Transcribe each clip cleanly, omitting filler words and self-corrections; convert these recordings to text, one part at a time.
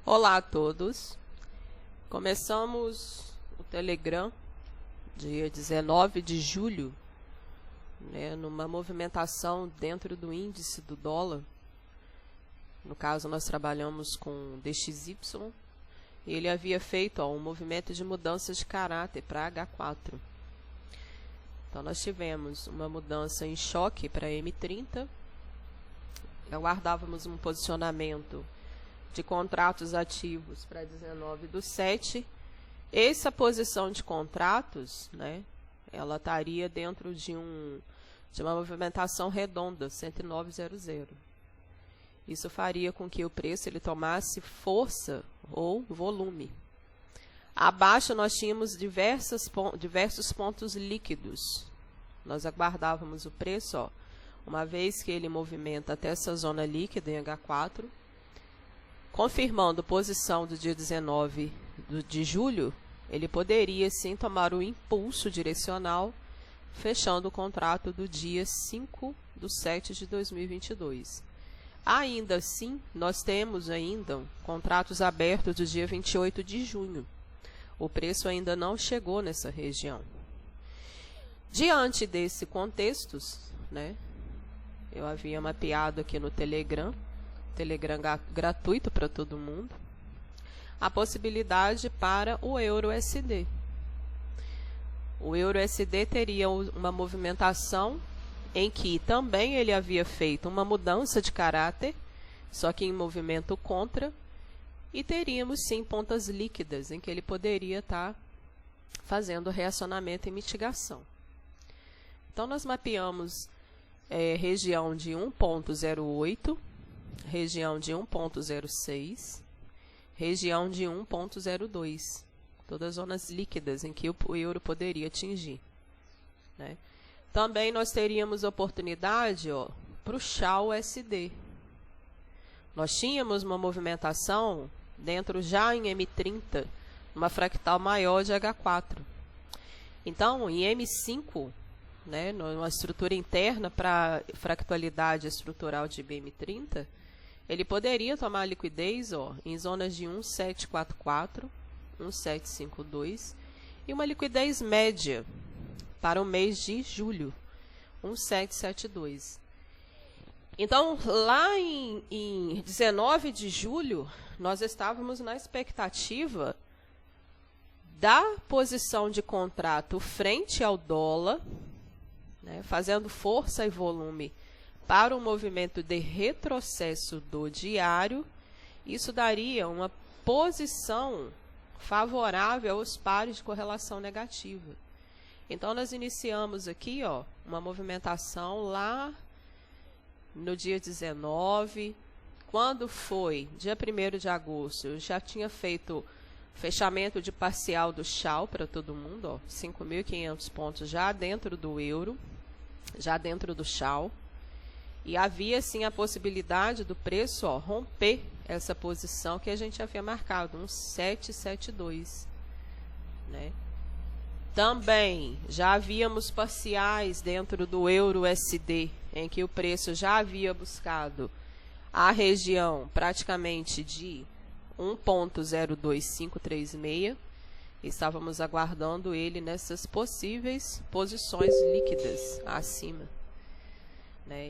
Olá a todos. Começamos o Telegram dia 19 de julho, numa movimentação dentro do índice do dólar. No caso, nós trabalhamos com DXY. Ele havia feito um movimento de mudança de caráter para H4. Então, nós tivemos uma mudança em choque para M30. Aguardávamos um posicionamento de contratos ativos para 19/7. Essa posição de contratos, ela estaria dentro de uma movimentação redonda, 109,00. Isso faria com que o preço ele tomasse força ou volume. Abaixo nós tínhamos diversos pontos líquidos. Nós aguardávamos o preço, uma vez que ele movimenta até essa zona líquida em H4, confirmando posição do dia 19 de julho, ele poderia sim tomar o impulso direcional, fechando o contrato do dia 5/7 de 2022. Ainda assim, nós temos ainda contratos abertos do dia 28 de junho. O preço ainda não chegou nessa região. Diante desse contexto, eu havia mapeado aqui no Telegram gratuito para todo mundo, a possibilidade para o EURUSD. O EURUSD teria uma movimentação em que também ele havia feito uma mudança de caráter, só que em movimento contra, e teríamos sim pontas líquidas em que ele poderia estar fazendo reacionamento e mitigação. Então nós mapeamos região de 1,08, região de 1,06, região de 1,02, todas zonas líquidas em que o euro poderia atingir. Também nós teríamos oportunidade para o XAU-USD. Nós tínhamos uma movimentação dentro já em M30, uma fractal maior de H4. Então, em M5, numa estrutura interna para fractalidade estrutural de BM30, ele poderia tomar liquidez em zonas de 1,744, 1,752 e uma liquidez média para o mês de julho, 1,772. Então, lá em 19 de julho, nós estávamos na expectativa da posição de contrato frente ao dólar, fazendo força e volume para o movimento de retrocesso do diário. Isso daria uma posição favorável aos pares de correlação negativa. Então, nós iniciamos aqui uma movimentação lá no dia 19. Quando foi dia 1º de agosto, eu já tinha feito fechamento de parcial do XAU para todo mundo, 5.500 pontos já dentro do euro, já dentro do XAU. E havia sim a possibilidade do preço romper essa posição que a gente havia marcado, 1,772. Também já havíamos parciais dentro do EURUSD, em que o preço já havia buscado a região praticamente de 1,02536. Estávamos aguardando ele nessas possíveis posições líquidas acima.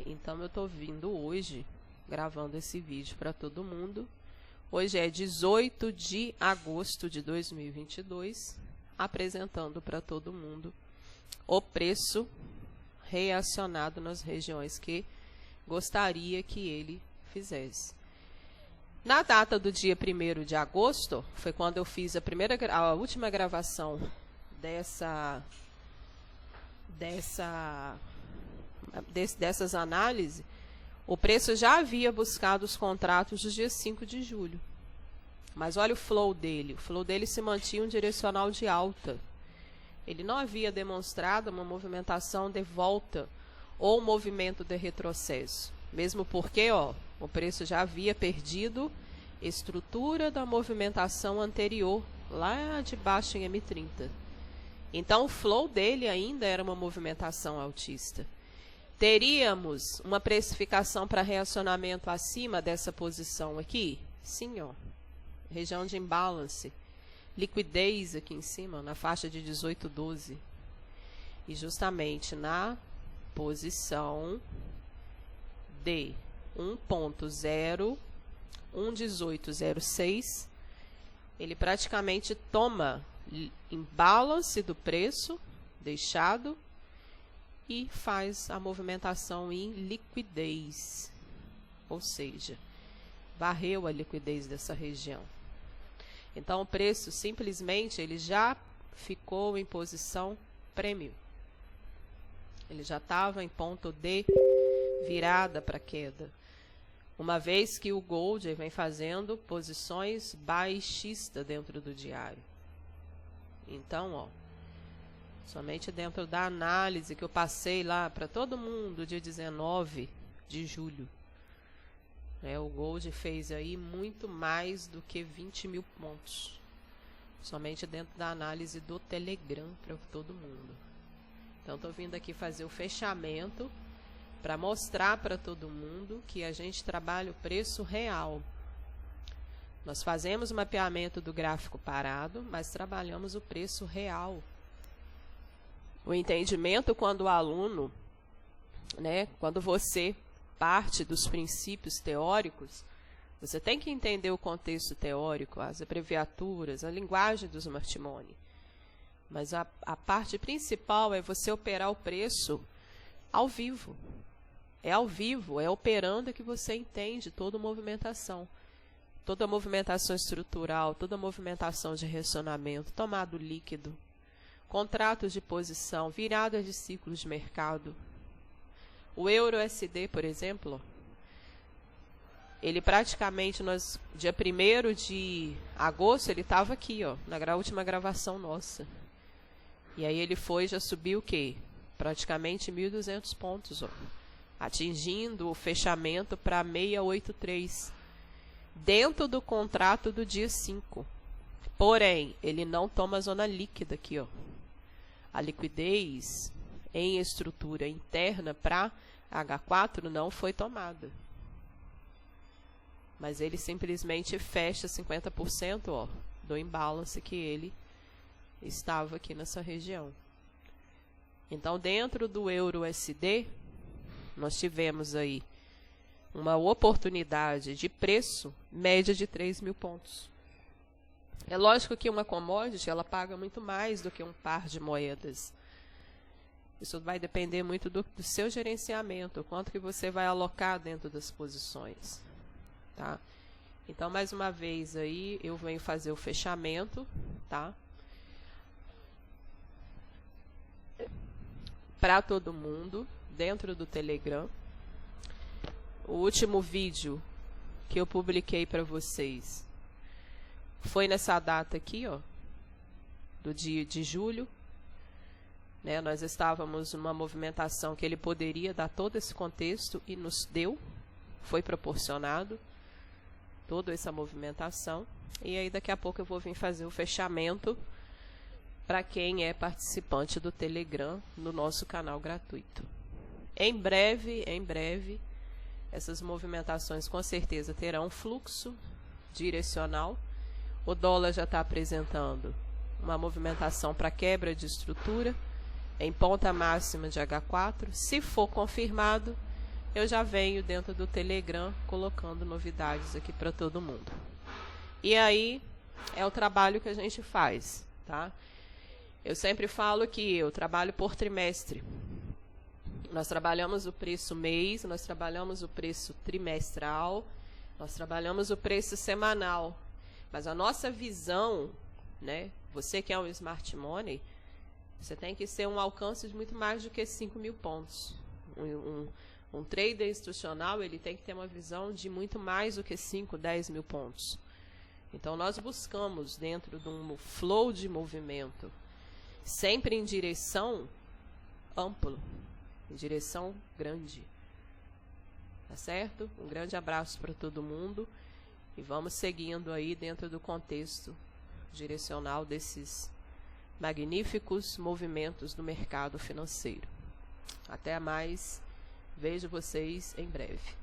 Então, eu estou vindo hoje, gravando esse vídeo para todo mundo. Hoje é 18 de agosto de 2022, apresentando para todo mundo o preço reacionado nas regiões que gostaria que ele fizesse. Na data do dia 1º de agosto, foi quando eu fiz a última gravação dessas análises. O preço já havia buscado os contratos do dia 5 de julho. Mas olha o flow dele. O flow dele se mantinha um direcional de alta. Ele não havia demonstrado uma movimentação de volta ou um movimento de retrocesso. Mesmo porque o preço já havia perdido estrutura da movimentação anterior, lá de baixo em M30. Então, o flow dele ainda era uma movimentação altista. Teríamos uma precificação para reacionamento acima dessa posição aqui? Sim, região de imbalance, liquidez aqui em cima, na faixa de 18,12. E justamente na posição de 1.01806, ele praticamente toma imbalance do preço deixado e faz a movimentação em liquidez, ou seja, varreu a liquidez dessa região. Então o preço simplesmente ele já ficou em posição prêmio. Ele já estava em ponto de virada para queda. Uma vez que o Gold vem fazendo posições baixistas dentro do diário. Então, ó, somente dentro da análise que eu passei lá para todo mundo, dia 19 de julho, o Gold fez aí muito mais do que 20 mil pontos. Somente dentro da análise do Telegram para todo mundo. Então, estou vindo aqui fazer o fechamento para mostrar para todo mundo que a gente trabalha o preço real. Nós fazemos o mapeamento do gráfico parado, mas trabalhamos o preço real. O entendimento quando o aluno, quando você parte dos princípios teóricos, você tem que entender o contexto teórico, as abreviaturas, a linguagem do smart money. Mas a parte principal é você operar o preço ao vivo. É ao vivo, é operando que você entende toda movimentação. Toda movimentação estrutural, toda movimentação de relacionamento, tomado líquido, contratos de posição, viradas de ciclos de mercado. O Euro-USD, por exemplo, ele praticamente, dia 1º de agosto, ele estava aqui, ó, na última gravação nossa. E aí ele já subiu o quê? Praticamente 1.200 pontos, ó, atingindo o fechamento para 683, dentro do contrato do dia 5. Porém, ele não toma a zona líquida aqui, ó. A liquidez em estrutura interna para H4 não foi tomada. Mas ele simplesmente fecha 50%, ó, do imbalance que ele estava aqui nessa região. Então, dentro do Euro-USD, nós tivemos aí uma oportunidade de preço média de 3 mil pontos. É lógico que uma commodity ela paga muito mais do que um par de moedas. Isso vai depender muito do seu gerenciamento, quanto que você vai alocar dentro das posições. Tá? Então, mais uma vez aí, eu venho fazer o fechamento, tá? Para todo mundo, dentro do Telegram. O último vídeo que eu publiquei para vocês foi nessa data aqui, ó, do dia de julho. Nós estávamos numa movimentação que ele poderia dar todo esse contexto e nos deu, foi proporcionado toda essa movimentação. E aí daqui a pouco eu vou vir fazer o fechamento para quem é participante do Telegram no nosso canal gratuito. Em breve, essas movimentações com certeza terão fluxo direcional. O dólar já está apresentando uma movimentação para quebra de estrutura em ponta máxima de H4. Se for confirmado, eu já venho dentro do Telegram colocando novidades aqui para todo mundo. E aí é o trabalho que a gente faz, tá? Eu sempre falo que eu trabalho por trimestre. Nós trabalhamos o preço mês, nós trabalhamos o preço trimestral, nós trabalhamos o preço semanal. Mas a nossa visão, você que é um smart money, você tem que ser um alcance de muito mais do que 5 mil pontos. Um trader institucional, ele tem que ter uma visão de muito mais do que 5, 10 mil pontos. Então, nós buscamos, dentro de um flow de movimento, sempre em direção ampla, em direção grande. Tá certo? Um grande abraço para todo mundo e vamos seguindo aí dentro do contexto direcional desses magníficos movimentos do mercado financeiro. Até mais, vejo vocês em breve.